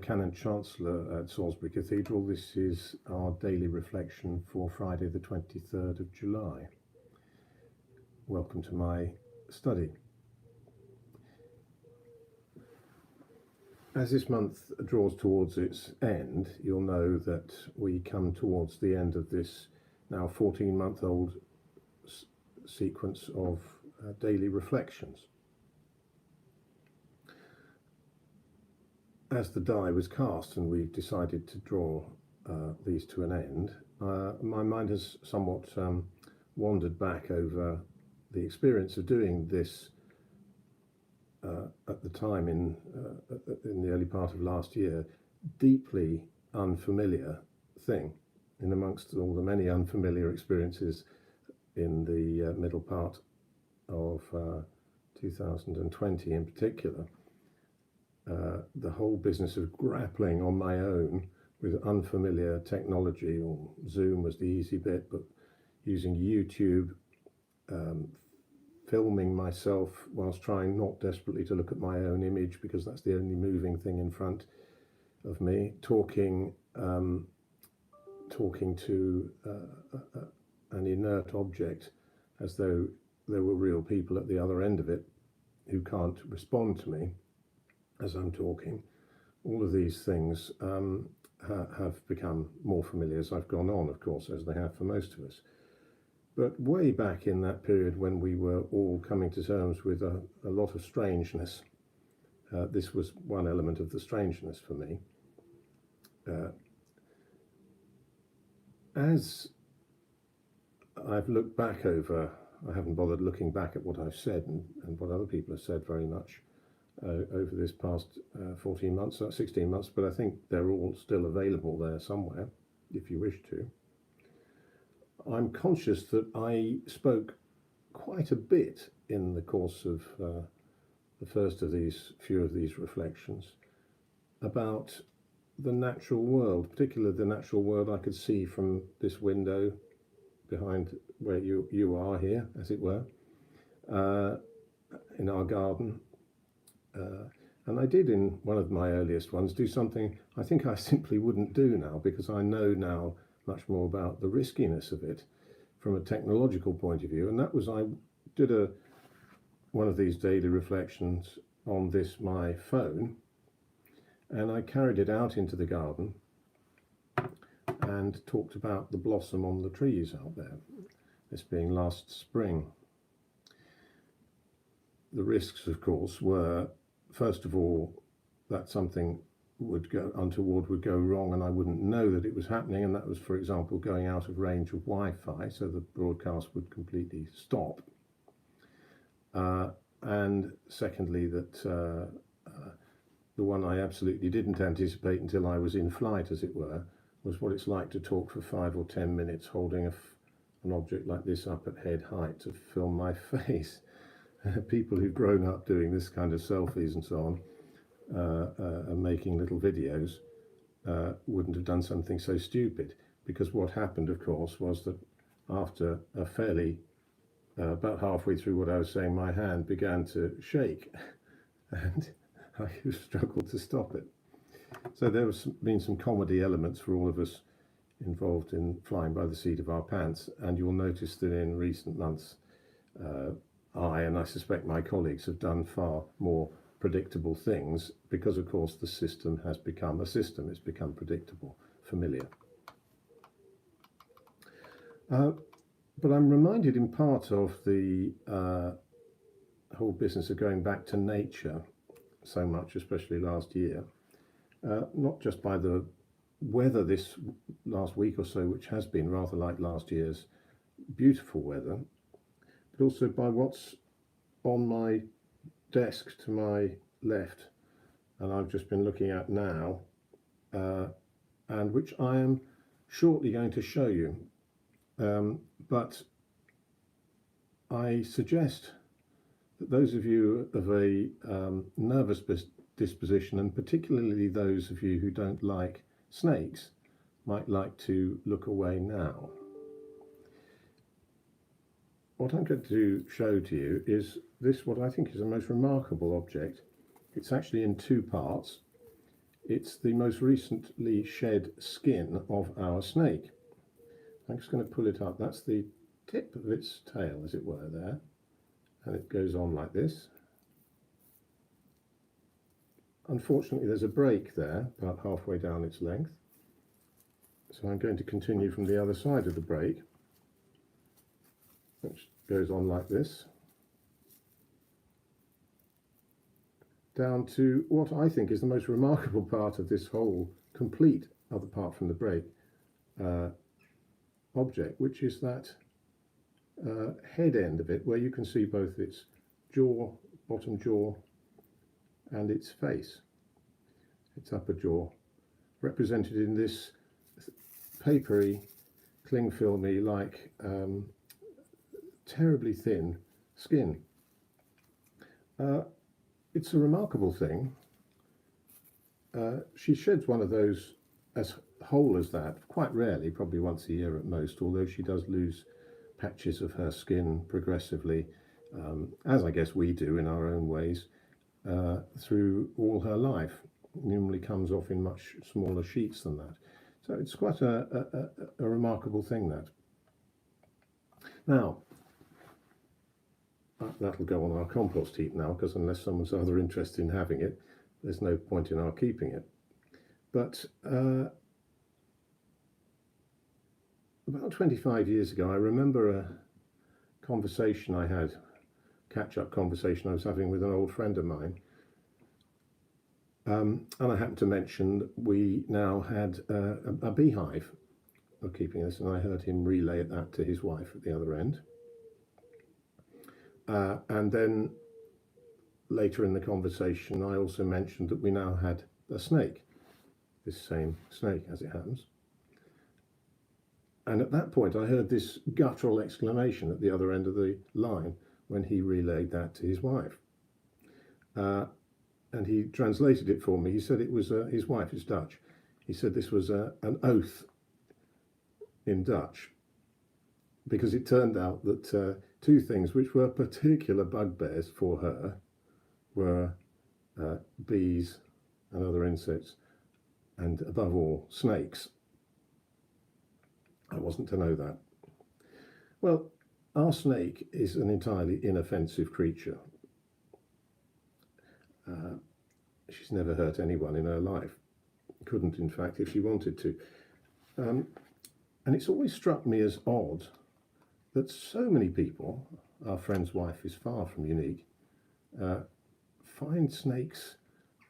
Canon Chancellor at Salisbury Cathedral. This is our daily reflection for Friday the 23rd of July. Welcome to my study. As this month draws towards its end, you'll know that we come towards the end of this now 14-month-old sequence of daily reflections. As the die was cast and we decided to draw these to an end, my mind has somewhat wandered back over the experience of doing this at the time in the early part of last year, deeply unfamiliar thing in amongst all the many unfamiliar experiences in the middle part of 2020 in particular. The whole business of grappling on my own with unfamiliar technology, or Zoom was the easy bit, but using YouTube, filming myself whilst trying not desperately to look at my own image because that's the only moving thing in front of me, talking to an inert object as though there were real people at the other end of it who can't respond to me as I'm talking. All of these things have become more familiar as I've gone on, of course, as they have for most of us. But way back in that period when we were all coming to terms with a lot of strangeness, this was one element of the strangeness for me. As I've looked back over, I haven't bothered looking back at what I've said and what other people have said very much over this past 14 months, 16 months, but I think they're all still available there somewhere, if you wish to. I'm conscious that I spoke quite a bit in the course of the first of these few of these reflections about the natural world, particularly the natural world I could see from this window behind where you are here, as it were, in our garden. And I did, in one of my earliest ones, do something I think I simply wouldn't do now, because I know now much more about the riskiness of it from a technological point of view. And that was, I did one of these daily reflections on this, my phone, and I carried it out into the garden and talked about the blossom on the trees out there, this being last spring. The risks, of course, were, first of all, that something untoward would go wrong and I wouldn't know that it was happening, and that was, for example, going out of range of Wi-Fi, so the broadcast would completely stop. And secondly, that the one I absolutely didn't anticipate until I was in flight, as it were, was what it's like to talk for 5 or 10 minutes holding an object like this up at head height to film my face. People who've grown up doing this kind of selfies and so on, and making little videos, wouldn't have done something so stupid, because what happened, of course, was that after a fairly, about halfway through what I was saying, my hand began to shake and I struggled to stop it. So there was been some comedy elements for all of us involved in flying by the seat of our pants, and you'll notice that in recent months, and I suspect my colleagues have done far more predictable things, because of course the system has become a system, it's become predictable, familiar. But I'm reminded in part of the whole business of going back to nature so much, especially last year, not just by the weather this last week or so, which has been rather like last year's beautiful weather, but also by what's on my desk to my left, and I've just been looking at now, and which I am shortly going to show you. But I suggest that those of you of a nervous disposition, and particularly those of you who don't like snakes, might like to look away now. What I'm going to show to you is this, what I think is a most remarkable object. It's actually in two parts. It's the most recently shed skin of our snake. I'm just going to pull it up. That's the tip of its tail, as it were, there. And it goes on like this. Unfortunately, there's a break there, about halfway down its length. So I'm going to continue from the other side of the break, which goes on like this, down to what I think is the most remarkable part of this whole complete, apart from the break, object, which is that head end of it, where you can see both its jaw, bottom jaw, and its face, its upper jaw, represented in this papery, cling filmy, like terribly thin skin. It's a remarkable thing. She sheds one of those as whole as that, quite rarely, probably once a year at most, although she does lose patches of her skin progressively, as I guess we do in our own ways, through all her life. It normally comes off in much smaller sheets than that. So it's quite a remarkable thing, that. Now, that'll go on our compost heap now, because unless someone's either interested in having it, there's no point in our keeping it. But about 25 years ago, I remember a conversation I had, catch-up conversation I was having with an old friend of mine. And I happened to mention that we now had a beehive of keeping this, and I heard him relay that to his wife at the other end. And then later in the conversation, I also mentioned that we now had a snake, this same snake as it happens. And at that point, I heard this guttural exclamation at the other end of the line when he relayed that to his wife. And he translated it for me. He said it was, his wife is Dutch. He said this was an oath in Dutch, because it turned out that two things which were particular bugbears for her were bees and other insects, and above all, snakes. I wasn't to know that. Well, our snake is an entirely inoffensive creature. She's never hurt anyone in her life. Couldn't, in fact, if she wanted to. And it's always struck me as odd that so many people, our friend's wife is far from unique, find snakes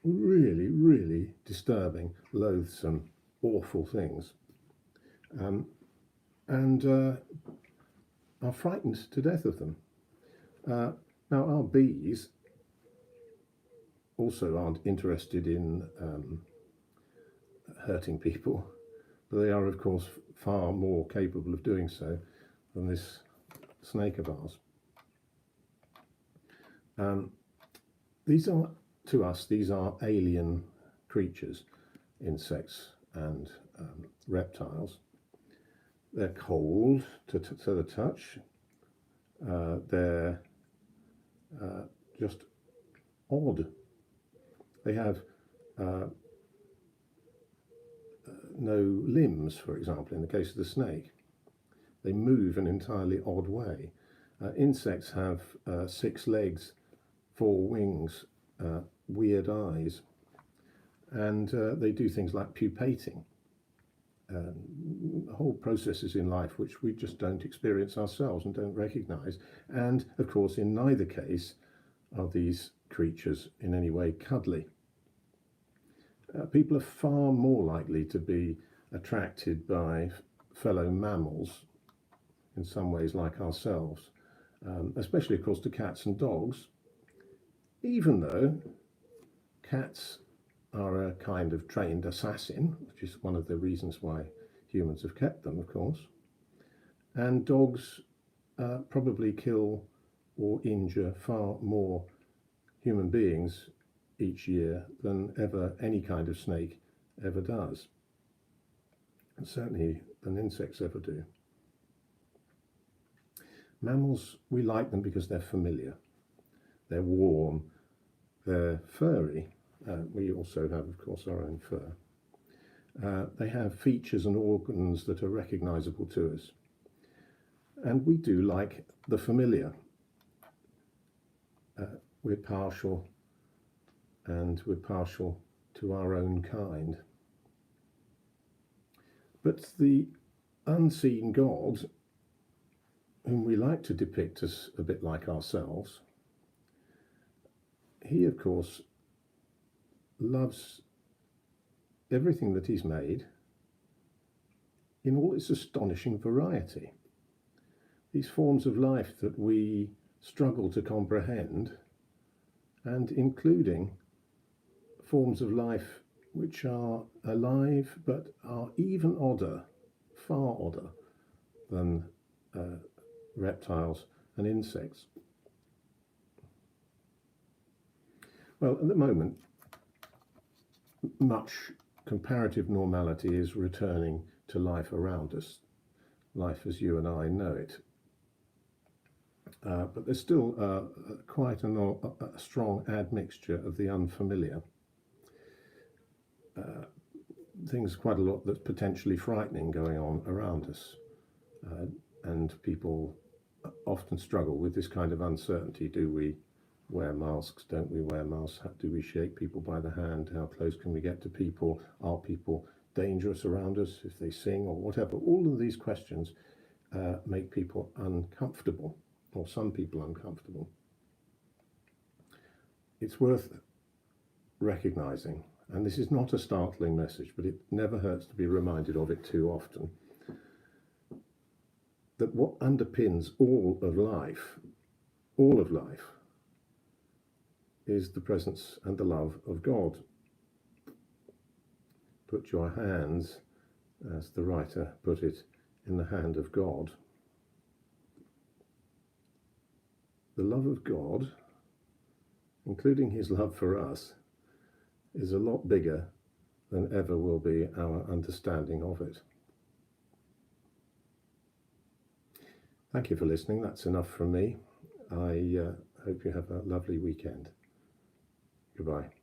really, really disturbing, loathsome, awful things, and are frightened to death of them. Now, our bees also aren't interested in hurting people, but they are, of course, far more capable of doing so than this snake of ours. These are, to us, these are alien creatures, insects and reptiles. They're cold to the touch. They're just odd. They have no limbs, for example, in the case of the snake. They move in an entirely odd way. Insects have 6 legs, 4 wings, weird eyes, and they do things like pupating, whole processes in life which we just don't experience ourselves and don't recognize. And of course, in neither case are these creatures in any way cuddly. People are far more likely to be attracted by fellow mammals, in some ways like ourselves, especially, of course, to cats and dogs, even though cats are a kind of trained assassin, which is one of the reasons why humans have kept them, of course, and dogs probably kill or injure far more human beings each year than ever any kind of snake ever does, and certainly than insects ever do. Mammals, we like them because they're familiar, they're warm, they're furry, We also have, of course, our own fur. They have features and organs that are recognisable to us. And we do like the familiar. We're partial, and we're partial to our own kind. But the unseen God, whom we like to depict as a bit like ourselves, he, of course, loves everything that he's made in all its astonishing variety. These forms of life that we struggle to comprehend, and including forms of life which are alive but are even odder, far odder than reptiles and insects. Well, at the moment, much comparative normality is returning to life around us, life as you and I know it. But there's still quite a strong admixture of the unfamiliar. Things quite a lot that's potentially frightening going on around us. And people often struggle with this kind of uncertainty. Do we wear masks? Don't we wear masks? Do we shake people by the hand? How close can we get to people? Are people dangerous around us if they sing or whatever? All of these questions make people uncomfortable, or some people uncomfortable. It's worth recognizing, and this is not a startling message, but it never hurts to be reminded of it too often, that what underpins all of life, is the presence and the love of God. Put your hands, as the writer put it, in the hand of God. The love of God, including his love for us, is a lot bigger than ever will be our understanding of it. Thank you for listening. That's enough from me. I hope you have a lovely weekend. Goodbye.